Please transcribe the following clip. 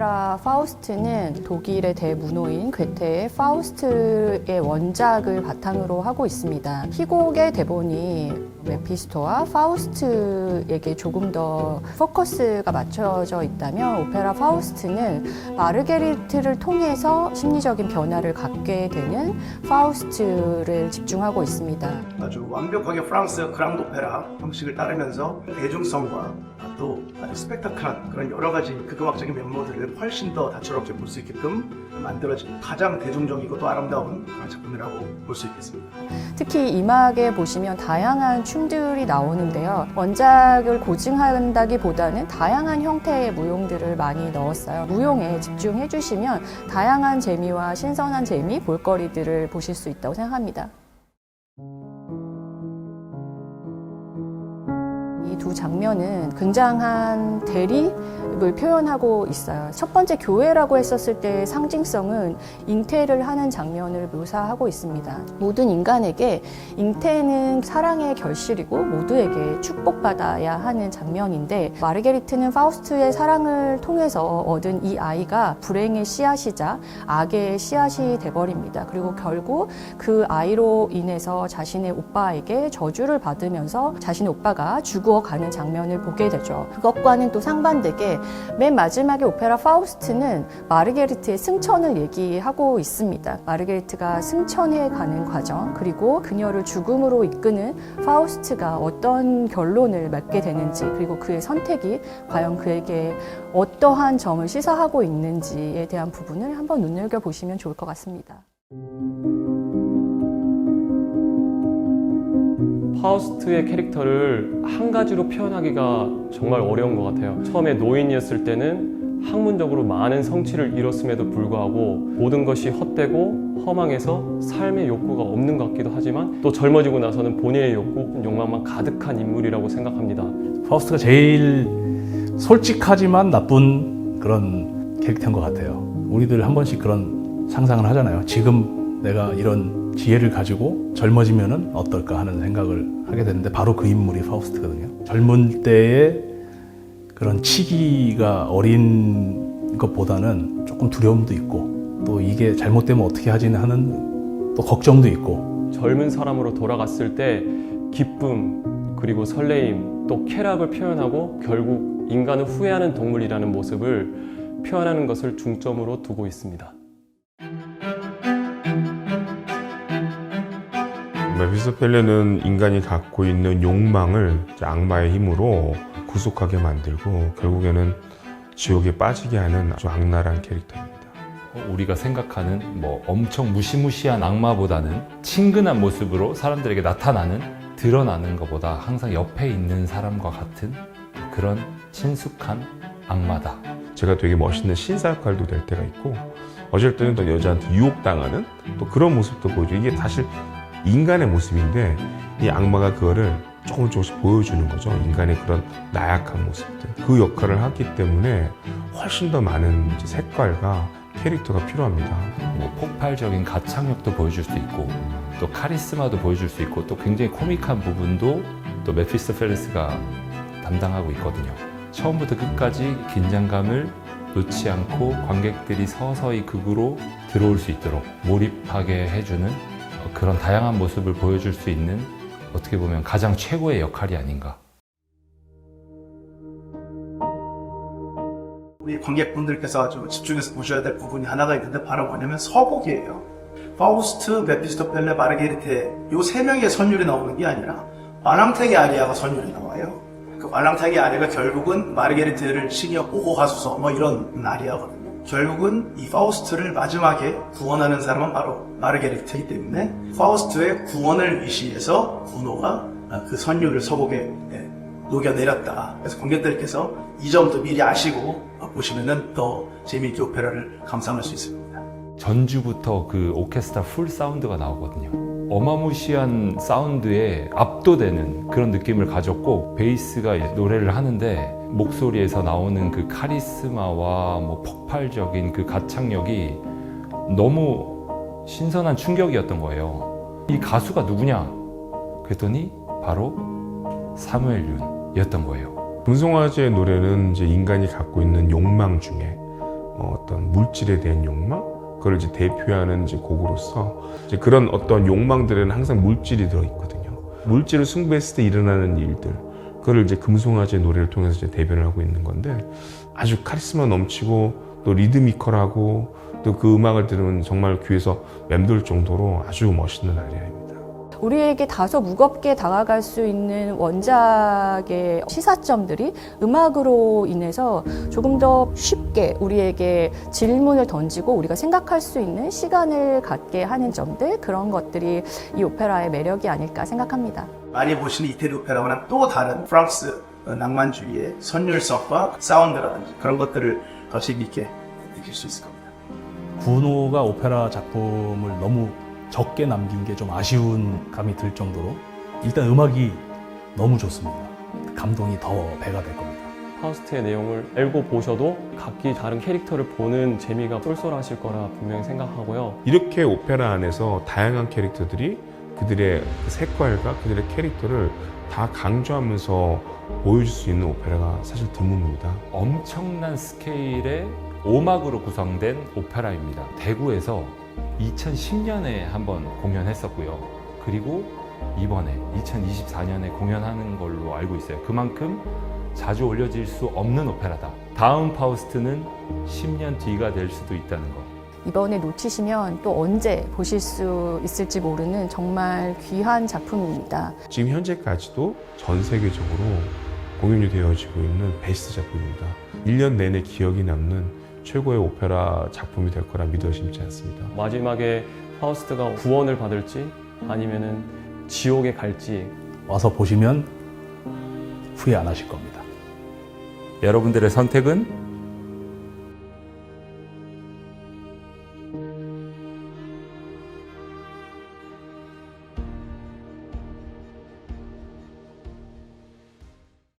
오페라 파우스트는 독일의 대문호인 괴테의 파우스트의 원작을 바탕으로 하고 있습니다. 희곡의 대본이 메피스토와 파우스트에게 조금 더 포커스가 맞춰져 있다면 오페라 파우스트는 마르게리트를 통해서 심리적인 변화를 갖게 되는 파우스트를 집중하고 있습니다. 아주 완벽하게 프랑스 그랑드 오페라 형식을 따르면서 대중성과 또 아주 스펙타클한 그런 여러 가지 극음악적인 면모들을 훨씬 더 다채롭게 볼 수 있게끔 만들어진 가장 대중적이고 또 아름다운 그런 작품이라고 볼 수 있겠습니다. 특히 이 음악에 보시면 다양한 춤들이 나오는데요. 원작을 고증한다기보다는 다양한 형태의 무용들을 많이 넣었어요. 무용에 집중해 주시면 다양한 재미와 신선한 재미, 볼거리들을 보실 수 있다고 생각합니다. 이 두 장면은 굉장한 대립을 표현하고 있어요. 첫 번째 교회라고 했었을 때의 상징성은 잉태를 하는 장면을 묘사하고 있습니다. 모든 인간에게 잉태는 사랑의 결실이고 모두에게 축복받아야 하는 장면인데 마르게리트는 파우스트의 사랑을 통해서 얻은 이 아이가 불행의 씨앗이자 악의 씨앗이 돼버립니다. 그리고 결국 그 아이로 인해서 자신의 오빠에게 저주를 받으면서 자신의 오빠가 죽어가는 장면을 보게 되죠. 그것과는 또 상반되게 맨 마지막에 오페라 파우스트는 마르게리트의 승천을 얘기하고 있습니다. 마르게리트가 승천해 가는 과정, 그리고 그녀를 죽음으로 이끄는 파우스트가 어떤 결론을 맺게 되는지, 그리고 그의 선택이 과연 그에게 어떠한 점을 시사하고 있는지에 대한 부분을 한번 눈여겨보시면 좋을 것 같습니다. 파우스트의 캐릭터를 한 가지로 표현하기가 정말 어려운 것 같아요. 처음에 노인이었을 때는 학문적으로 많은 성취를 이뤘음에도 불구하고 모든 것이 헛되고 허망해서 삶의 욕구가 없는 것 같기도 하지만 또 젊어지고 나서는 본인의 욕구, 욕망만 가득한 인물이라고 생각합니다. 파우스트가 제일 솔직하지만 나쁜 그런 캐릭터인 것 같아요. 우리들 한 번씩 그런 상상을 하잖아요. 지금 내가 이런 지혜를 가지고 젊어지면은 어떨까 하는 생각을 하게 되는데 바로 그 인물이 파우스트거든요. 젊은 때의 그런 치기가 어린 것보다는 조금 두려움도 있고 또 이게 잘못되면 어떻게 하지 하는 또 걱정도 있고 젊은 사람으로 돌아갔을 때 기쁨 그리고 설레임 또 쾌락을 표현하고 결국 인간은 후회하는 동물이라는 모습을 표현하는 것을 중점으로 두고 있습니다. 메피스토펠레는 인간이 갖고 있는 욕망을 악마의 힘으로 구속하게 만들고 결국에는 지옥에 빠지게 하는 아주 악랄한 캐릭터입니다. 우리가 생각하는 엄청 무시무시한 악마보다는 친근한 모습으로 사람들에게 나타나는, 드러나는 것보다 항상 옆에 있는 사람과 같은 그런 친숙한 악마다. 제가 되게 멋있는 신사 역할도 될 때가 있고 어쩔 때는 또 여자한테 유혹당하는 또 그런 모습도 보여줘. 이게 사실 인간의 모습인데 이 악마가 그거를 조금씩 보여주는 거죠. 인간의 그런 나약한 모습들. 그 역할을 하기 때문에 훨씬 더 많은 색깔과 캐릭터가 필요합니다. 폭발적인 가창력도 보여줄 수 있고 또 카리스마도 보여줄 수 있고 또 굉장히 코믹한 부분도 또 메피스토펠레스가 담당하고 있거든요. 처음부터 끝까지 긴장감을 놓지 않고 관객들이 서서히 극으로 들어올 수 있도록 몰입하게 해주는 그런 다양한 모습을 보여줄 수 있는 어떻게 보면 가장 최고의 역할이 아닌가. 우리 관객분들께서 좀 집중해서 보셔야 될 부분이 하나가 있는데 바로 뭐냐면 서곡이에요. 파우스트, 메피스토펠레, 마르게리테 요 세 명의 선율이 나오는 게 아니라 말랑탱의 아리아가 선율이 나와요. 그 말랑탱의 아리아가 결국은 마르게리테를 신이여 보호하소서 이런 아리아거든요. 결국은 이 파우스트를 마지막에 구원하는 사람은 바로 마르게리테이기 때문에 파우스트의 구원을 위시해서 고노가 그 선율을 서곡에 녹여내렸다. 그래서 관객들께서 이 점도 미리 아시고 보시면은 더 재미있게 오페라를 감상할 수 있습니다. 전주부터 그 오케스트라 풀 사운드가 나오거든요. 어마무시한 사운드에 압도되는 그런 느낌을 가졌고 베이스가 노래를 하는데 목소리에서 나오는 그 카리스마와 폭발적인 그 가창력이 너무 신선한 충격이었던 거예요. 이 가수가 누구냐? 그랬더니 바로 사무엘 륜이었던 거예요. 금송아지의 노래는 이제 인간이 갖고 있는 욕망 중에 어떤 물질에 대한 욕망, 그걸 이제 대표하는 이제 곡으로서 이제 그런 어떤 욕망들에는 항상 물질이 들어있거든요. 물질을 숭배했을 때 일어나는 일들, 그걸 이제 금송아지의 노래를 통해서 이제 대변을 하고 있는 건데 아주 카리스마 넘치고 또 리드미컬하고 또 그 음악을 들으면 정말 귀에서 맴돌 정도로 아주 멋있는 아리아입니다. 우리에게 다소 무겁게 다가갈 수 있는 원작의 시사점들이 음악으로 인해서 조금 더 쉽게 우리에게 질문을 던지고 우리가 생각할 수 있는 시간을 갖게 하는 점들, 그런 것들이 이 오페라의 매력이 아닐까 생각합니다. 많이 보시는 이태리 오페라와는 또 다른 프랑스 낭만주의의 선율성과 사운드라든지 그런 것들을 더 재미있게 느낄 수 있을 겁니다. 구노가 오페라 작품을 너무 적게 남긴 게 좀 아쉬운 감이 들 정도로 일단 음악이 너무 좋습니다. 감동이 더 배가 될 겁니다. 파우스트의 내용을 알고 보셔도 각기 다른 캐릭터를 보는 재미가 쏠쏠하실 거라 분명히 생각하고요. 이렇게 오페라 안에서 다양한 캐릭터들이 그들의 색깔과 그들의 캐릭터를 다 강조하면서 보여줄 수 있는 오페라가 사실 드뭅니다. 엄청난 스케일의 5막으로 구성된 오페라입니다. 대구에서 2010년에 한번 공연했었고요. 그리고 이번에 2024년에 공연하는 걸로 알고 있어요. 그만큼 자주 올려질 수 없는 오페라다. 다음 파우스트는 10년 뒤가 될 수도 있다는 거. 이번에 놓치시면 또 언제 보실 수 있을지 모르는 정말 귀한 작품입니다. 지금 현재까지도 전 세계적으로 공연이 되어지고 있는 베스트 작품입니다. 1년 내내 기억이 남는 최고의 오페라 작품이 될 거라 믿어 심지 않습니다. 마지막에 파우스트가 구원을 받을지 아니면은 지옥에 갈지 와서 보시면 후회 안 하실 겁니다. 여러분들의 선택은